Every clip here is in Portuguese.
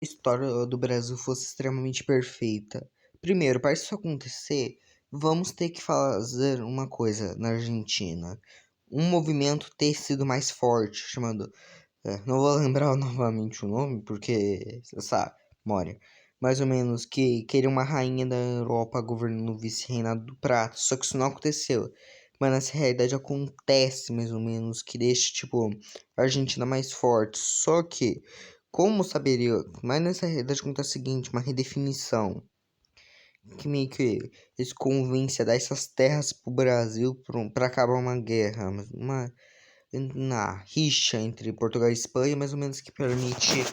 História do Brasil fosse extremamente perfeita. Primeiro, para isso acontecer, vamos ter que fazer uma coisa na Argentina. Um movimento ter sido mais forte, chamando. Não vou lembrar novamente o nome, porque você sabe, Mória. Mais ou menos que queria uma rainha da Europa governando o vice-reinado do Prata. Só que isso não aconteceu. Mas nessa realidade acontece mais ou menos que deixa, tipo, a Argentina mais forte. Só que como saberia? Mas nessa realidade acontece o seguinte, uma redefinição. Que meio que eles convencem a dar essas terras pro Brasil pra acabar uma guerra. Uma rixa entre Portugal e Espanha, mais ou menos que permite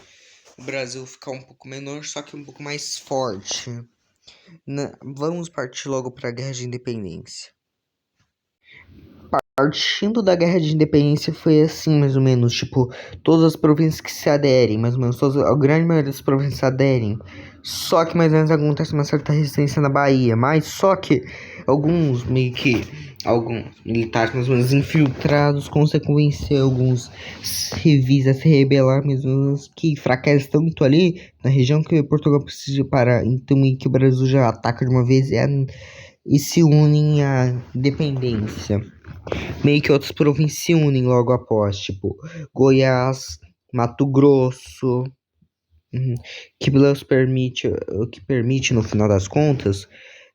o Brasil ficar um pouco menor, só que um pouco mais forte. Vamos partir logo para a Guerra de Independência. Partindo da Guerra de Independência foi assim, mais ou menos, tipo, todas as províncias que se aderem, mais ou menos, a grande maioria das províncias se aderem. Só que mais ou menos acontece uma certa resistência na Bahia, mas só que alguns alguns militares mais ou menos infiltrados conseguem convencer alguns civis a se rebelar, mais ou menos que enfraquecem tanto ali na região que Portugal precisa parar. Então meio que o Brasil já ataca de uma vez e se unem à independência. Meio que outras províncias se unem logo após, tipo Goiás, Mato Grosso, que o que permite no final das contas,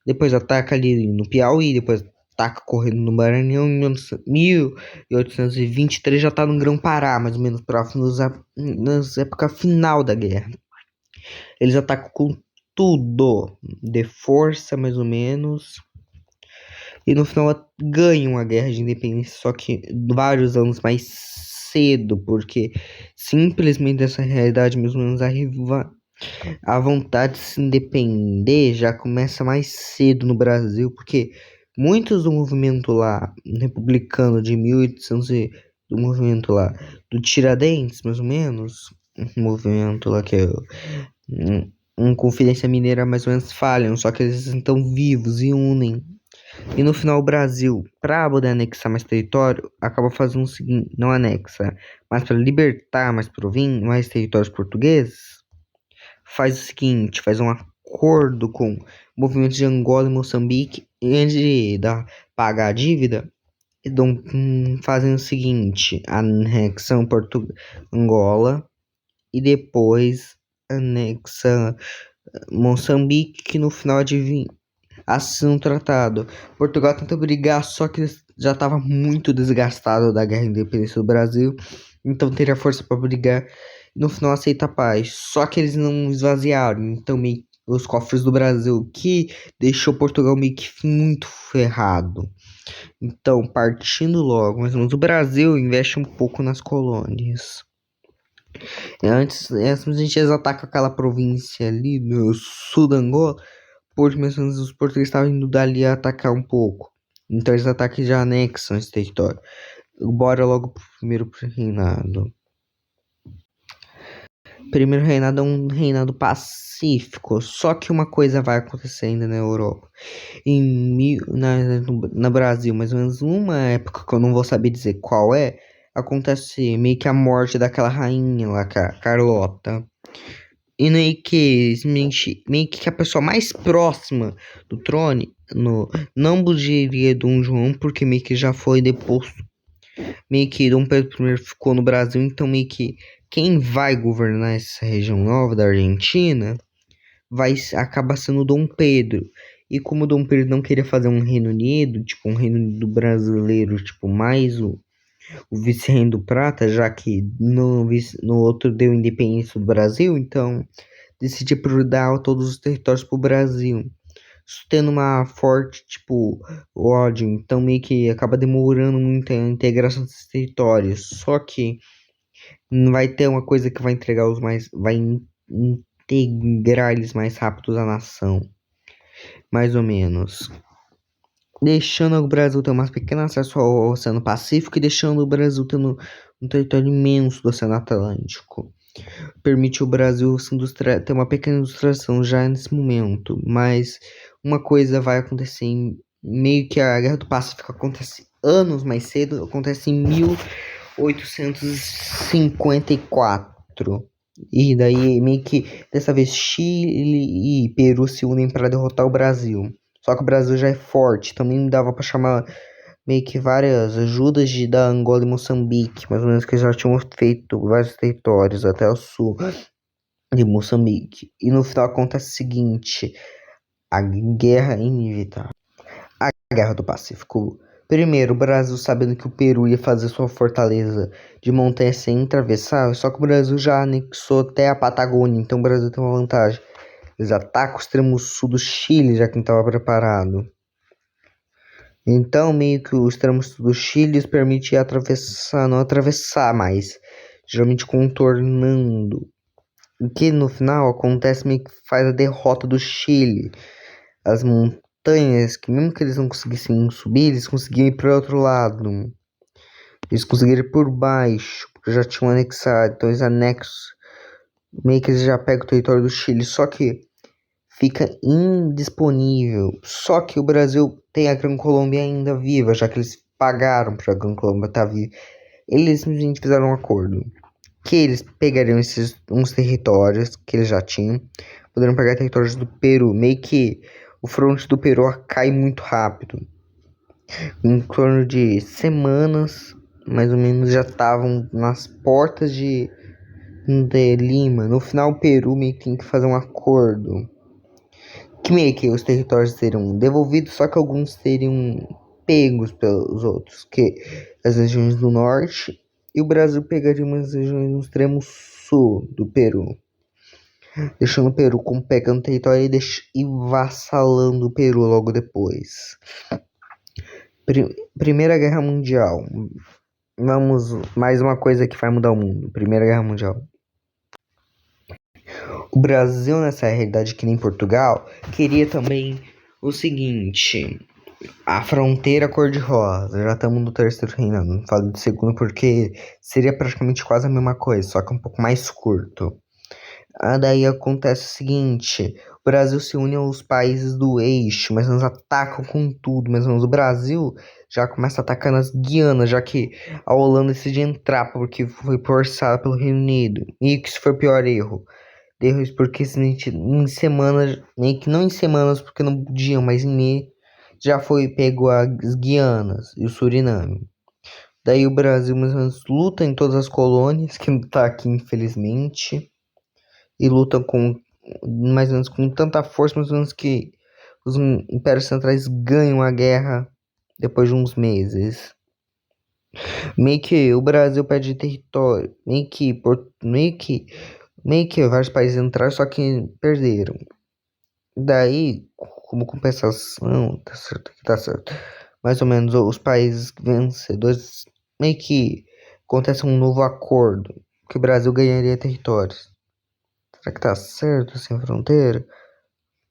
depois ataca ali no Piauí, depois ataca correndo no Maranhão em 1823 já tá no Grão-Pará, mais ou menos próximo nas época final da guerra. Eles atacam com tudo, de força mais ou menos. E no final ganham a guerra de independência, só que vários anos mais cedo, porque simplesmente essa realidade, mais ou menos, a vontade de se independer já começa mais cedo no Brasil, porque muitos do movimento lá republicano de 1800 do movimento lá do Tiradentes, mais ou menos, um movimento lá que é Confidência Mineira mais ou menos falham, só que eles estão vivos e unem. E no final o Brasil, para poder anexar mais território, acaba fazendo o seguinte, não anexa, mas para libertar mais territórios portugueses, faz o seguinte, faz um acordo com movimentos de Angola e Moçambique, e antes de pagar a dívida, fazem o seguinte, anexam Angola e depois anexa Moçambique, que no final assina um tratado. Portugal tenta brigar, só que já estava muito desgastado da guerra de independência do Brasil, então teria força para brigar. E no final aceita a paz. Só que eles não esvaziaram, então os cofres do Brasil, que deixou Portugal meio que muito ferrado. Então, partindo logo, mas o Brasil investe um pouco nas colônias. Antes a gente ataca aquela província ali no sul da Angola, mesmo os portugueses estavam indo dali a atacar um pouco. Então eles atacam e já anexam esse território. Bora logo pro primeiro reinado. Primeiro reinado é um reinado pacífico. Só que uma coisa vai acontecer ainda na Europa. Na Brasil, mais ou menos uma época que eu não vou saber dizer qual é, acontece meio que a morte daquela rainha lá, Carlota. E meio que a pessoa mais próxima do trono não bugiria Dom João, porque meio que já foi deposto. Meio que Dom Pedro I ficou no Brasil, então meio que quem vai governar essa região nova da Argentina vai acabar sendo Dom Pedro. E como Dom Pedro não queria fazer um Reino Unido, tipo um Reino Unido brasileiro, tipo mais o vice-reino do Prata, já que no outro deu independência do Brasil, então decidi dar todos os territórios pro Brasil. Tendo uma forte, tipo, ódio, então meio que acaba demorando muito a integração desses territórios. Só que não vai ter uma coisa que vai vai integrar eles mais rápido à nação. Mais ou menos. Deixando o Brasil ter uma pequena acesso ao Oceano Pacífico e deixando o Brasil tendo um território imenso do Oceano Atlântico. Permite o Brasil ter uma pequena industrialização já nesse momento, mas uma coisa vai acontecer meio que a Guerra do Pacífico acontece anos mais cedo, acontece em 1854. E daí meio que dessa vez Chile e Peru se unem para derrotar o Brasil. Só que o Brasil já é forte, também dava para chamar meio que várias ajudas da Angola e Moçambique, mais ou menos que já tinham feito vários territórios até o sul de Moçambique. E no final acontece o seguinte, a guerra inevitável. A Guerra do Pacífico. Primeiro, o Brasil sabendo que o Peru ia fazer sua fortaleza de montanha sem atravessar, só que o Brasil já anexou até a Patagônia, então o Brasil tem uma vantagem. Eles atacam o extremo sul do Chile, já que não estava preparado. Então, meio que o extremo sul do Chile permite atravessar, não atravessar mais, geralmente contornando. O que no final acontece meio que faz a derrota do Chile. As montanhas, que mesmo que eles não conseguissem subir, eles conseguiam ir para o outro lado. Eles conseguiram ir por baixo, porque já tinham anexado. Então eles anexam, meio que eles já pegam o território do Chile. Só que fica indisponível. Só que o Brasil tem a Gran Colômbia ainda viva, já que eles pagaram para a Gran Colômbia estar viva. Eles simplesmente fizeram um acordo. Que eles pegariam esses uns territórios que eles já tinham. Poderiam pegar territórios do Peru. Meio que o fronte do Peru cai muito rápido. Em torno de semanas, mais ou menos, já estavam nas portas de Lima. No final, o Peru meio que tem que fazer um acordo. Que meio que os territórios seriam devolvidos, só que alguns seriam pegos pelos outros. Que as regiões do norte. E o Brasil pegaria umas regiões no extremo sul do Peru. Deixando o Peru como pegando território e vassalando o Peru logo depois. Primeira Guerra Mundial. Vamos, mais uma coisa que vai mudar o mundo. Primeira Guerra Mundial. O Brasil, nessa realidade que nem Portugal, queria também o seguinte: a fronteira cor-de-rosa. Já estamos no terceiro reinado. Não falo de segundo porque seria praticamente quase a mesma coisa, só que um pouco mais curto. Daí acontece o seguinte: o Brasil se une aos países do eixo, mas eles atacam com tudo. Mas o Brasil já começa atacando as Guianas, já que a Holanda decide entrar porque foi forçada pelo Reino Unido. E que isso foi o pior erro. Erros porque em semanas, nem que não em semanas porque não podiam, mas em mês já foi pego as Guianas e o Suriname. Daí o Brasil mais ou menos luta em todas as colônias, que não tá aqui infelizmente. E lutam com mais ou menos com tanta força, mais ou menos que os impérios centrais ganham a guerra depois de uns meses. Meio que o Brasil perde território, meio que vários países entraram, só que perderam. Daí, como compensação, tá certo, tá certo. Mais ou menos os países vencedores, meio que acontece um novo acordo, que o Brasil ganharia territórios. Será que tá certo sem fronteira?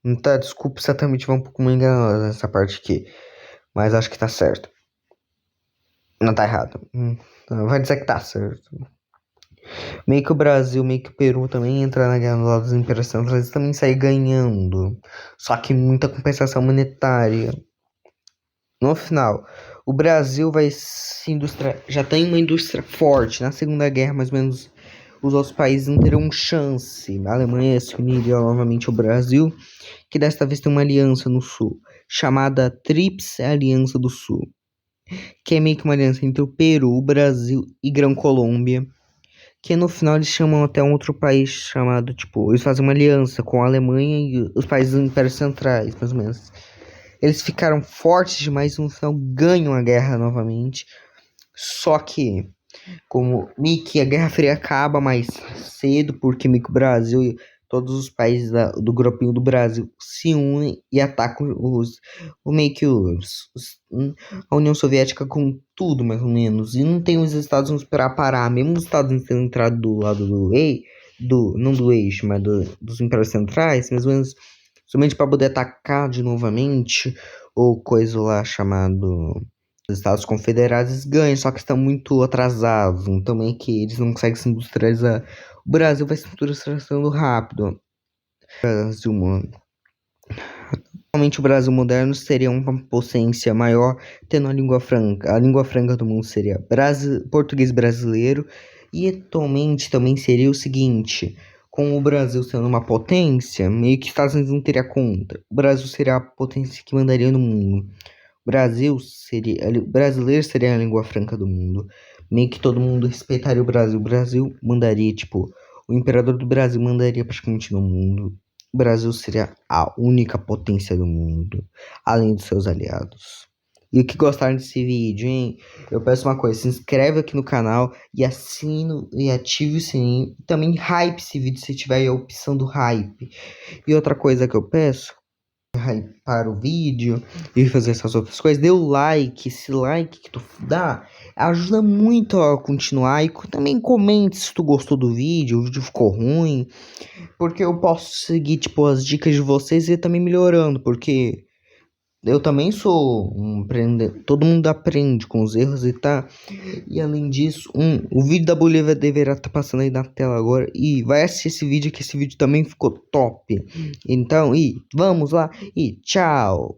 Não tá, desculpa exatamente, vai um pouco me enganosa nessa parte aqui. Mas acho que tá certo. Não tá errado. Vai dizer que tá certo. Meio que o Brasil, meio que o Peru também entra na guerra do lado dos impérios centrais e também sai ganhando. Só que muita compensação monetária. No final, o Brasil vai se já tem uma indústria forte. Na Segunda Guerra, mais ou menos, os outros países não terão chance. A Alemanha se uniria novamente ao Brasil, que desta vez tem uma aliança no sul, chamada Tríplice Aliança do Sul, que é meio que uma aliança entre o Peru, o Brasil e Grã Colômbia, que no final eles chamam até um outro país chamado, tipo, eles fazem uma aliança com a Alemanha e os países do Império Centrais, mais ou menos. Eles ficaram fortes demais e no final ganham a guerra novamente. Só que, como meio que a Guerra Fria acaba mais cedo, porque meio que o Brasil e todos os países do grupinho do Brasil se unem e atacam a União Soviética com tudo, mais ou menos. E não tem os Estados Unidos para parar, mesmo os Estados Unidos tendo entrado do lado não do eixo, mas dos impérios centrais, mais ou menos, somente para poder atacar de novamente, ou coisa lá chamado os Estados Confederados ganham, só que estão muito atrasados, então meio que eles não conseguem se industrializar. O Brasil vai se industrializando rápido. Realmente o Brasil moderno seria uma potência maior, tendo a língua franca. A língua franca do mundo seria português brasileiro E atualmente também seria o seguinte, com o Brasil sendo uma potência, meio que Estados Unidos não teria contra. O Brasil seria a potência que mandaria no mundo. O brasileiro seria a língua franca do mundo. Meio que todo mundo respeitaria o Brasil. O Brasil mandaria, tipo, o imperador do Brasil mandaria praticamente no mundo. O Brasil seria a única potência do mundo, além dos seus aliados. E o que gostaram desse vídeo, hein? Eu peço uma coisa, se inscreve aqui no canal e assine e ative o sininho. E também hype esse vídeo se tiver a opção do hype. E outra coisa que eu peço, para o vídeo e fazer essas outras coisas, dê o like. Esse like que tu dá ajuda muito a continuar. E também comente se tu gostou do vídeo, o vídeo ficou ruim, porque eu posso seguir, tipo, as dicas de vocês e ir também melhorando, porque eu também sou um aprendedor, todo mundo aprende com os erros e tá. E além disso, o vídeo da Bolívia deverá estar passando aí na tela agora. E vai assistir esse vídeo, que esse vídeo também ficou top. Então, vamos lá e tchau!